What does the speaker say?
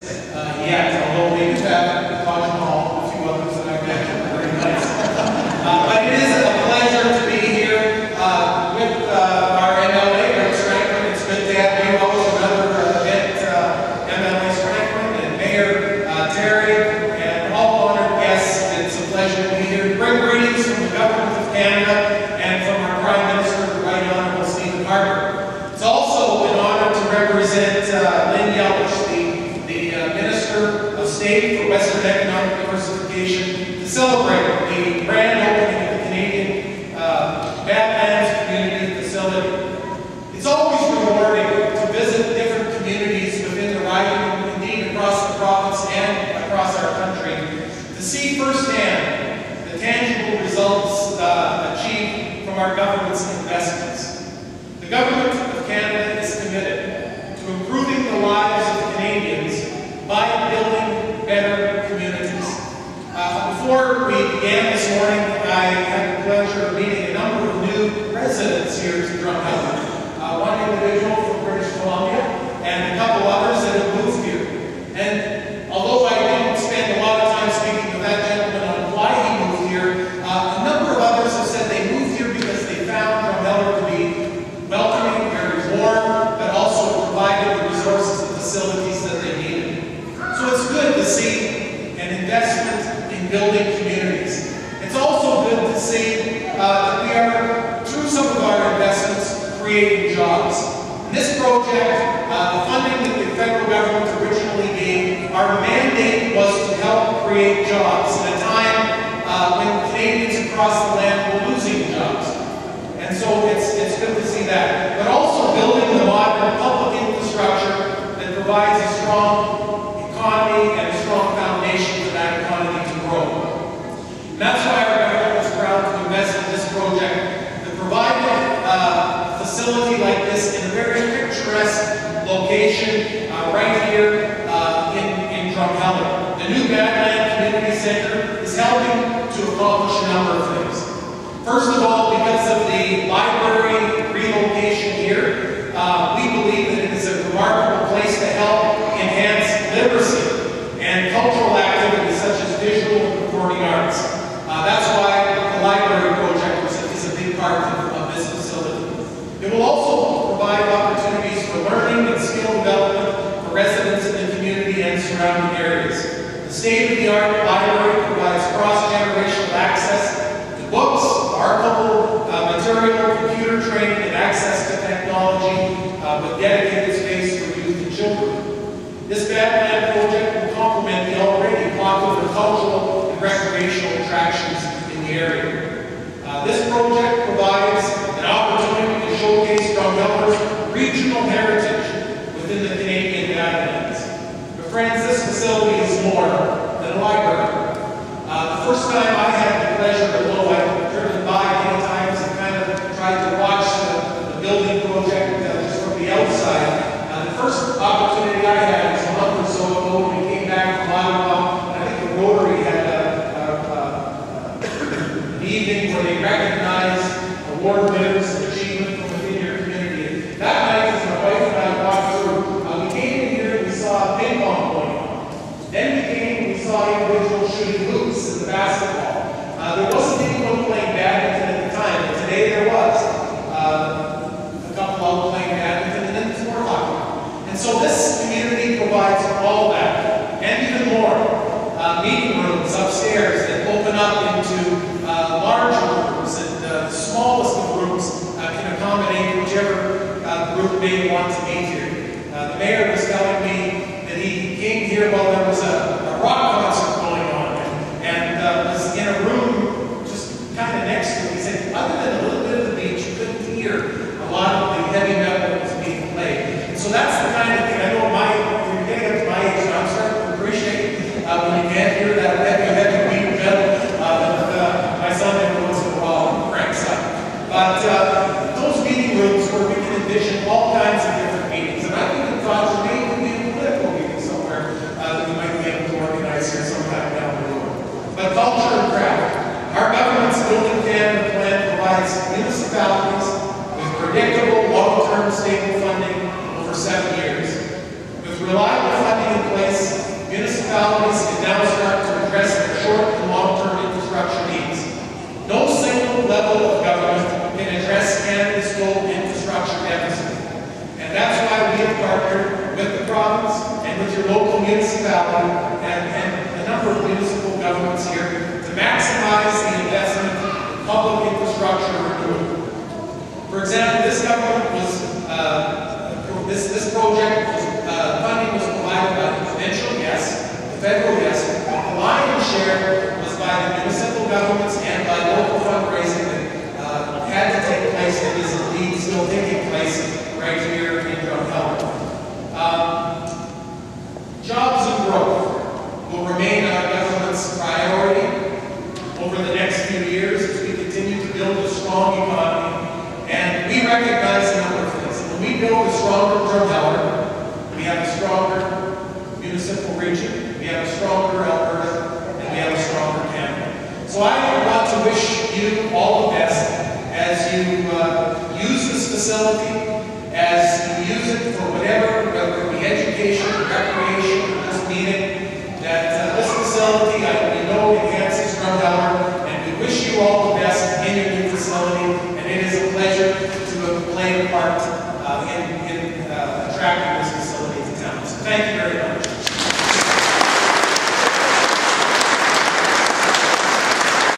Yet, although we do have Taj Mahal, a few others that I've mentioned, very nice. But it is a pleasure to be here with our MLA, Rex Franklin. It's good to have you all to another event, MLA Franklin and Mayor Terry, and all honored guests. It's a pleasure to be here. Bring greetings from the Government of Canada and from our Prime Minister, the Right Honourable Stephen Harper. It's also an honor to represent Lynn Yellish, the Minister of State for Western Economic Diversification, to celebrate the grand opening of the Canadian Badlands Community Facility. It's always rewarding to visit different communities within the riding, indeed across the province and across our country, to see firsthand the tangible results achieved from our government's investments. The Government of Canada is committed to improving the lives of Canadians by building better communities. Before we began this morning, I had the pleasure of meeting a number of new residents here to Drumheller. One individual from British Columbia and a couple others that have moved here. And although I didn't spend a lot of time speaking with that gentleman on why he moved here, a number of others have said they moved here because they found Drumheller to be welcoming, very warm, but also provided the resources and facilities that they needed. So it's good to see an investment in building communities. It's also good to see that we are, through some of our investments, creating jobs. In this project, the funding that the federal government originally gave, our mandate was to help create jobs at a time when Canadians across the land were losing jobs. And so it's good to see that. But also building the modern public infrastructure that provides a strong economy and a strong foundation for that economy to grow. And that's why our government was proud to invest in this project, to provide a facility like this in a very picturesque location right here in Drumheller. The new Badlands Community Center is helping to accomplish a number of things. First of all, because of the library relocation here, we believe that it is a remarkable place to help enhance literacy and cultural activities such as visual and performing arts. That's why the library project is a big part of this facility. It will also provide opportunities for learning and skill development for residents in the community and surrounding areas. The state-of-the-art library provides cross-generational access to books, archival material, computer training, and access to technology with dedicated space for youth and children. This Badland project will complement the already popular cultural and recreational attractions in the area. This project provides an opportunity to showcase Drumheller's regional heritage within the Canadian Badlands. But friends, this facility is more than a library. The first time I had the pleasure, although I've driven by many times and kind of tried to watch the building project just from the outside, the first opportunity I had was a month or so ago when we came back from Ottawa, and I think the Rotary had an evening where they recognized award winners and achievement from within your community. That night, as my wife and I walked through, we came in here and we saw ping pong going on. Then we came and we saw individuals shooting hoops in the basketball. There wasn't anyone playing badminton at the time, but today there was. A couple out playing badminton, and then it's more hockey. And so this community provides all that, and even more. Meeting rooms upstairs that open up into larger rooms, and the smallest of rooms can accommodate whichever group may want to meet here. The mayor was telling me that he came here while there was a rock concert going on, and was in a room just kind of next to it. He said, other than a little bit of the beach, you couldn't hear a lot of the heavy metal that was being played. And so that's the kind of thing, I know when you're getting up to my age, I'm starting to appreciate when you can't hear that heavy beat metal that my son every once in a while cranks up. But those meeting rooms where we can envision all kinds of different meetings, and I even thought there may even be a political meeting somewhere that we might be with your local municipality and a number of municipal governments here to maximize the investment in public infrastructure renewal. For example, this government was, this project was, funding was provided by the provincial, yes, the federal, yes, but the lion's share was by the municipal governments and by local fundraising that had to take place and is indeed still taking place right here in Drumheller. Jobs and growth will remain our government's priority over the next few years as we continue to build a strong economy. And we recognize a number of things. When we build a stronger Drumheller, we have a stronger municipal region, we have a stronger Alberta, and we have a stronger Canada. So I want to wish you all the best as you use this facility, as you use it for whatever, whether it be education, recreation, just meeting.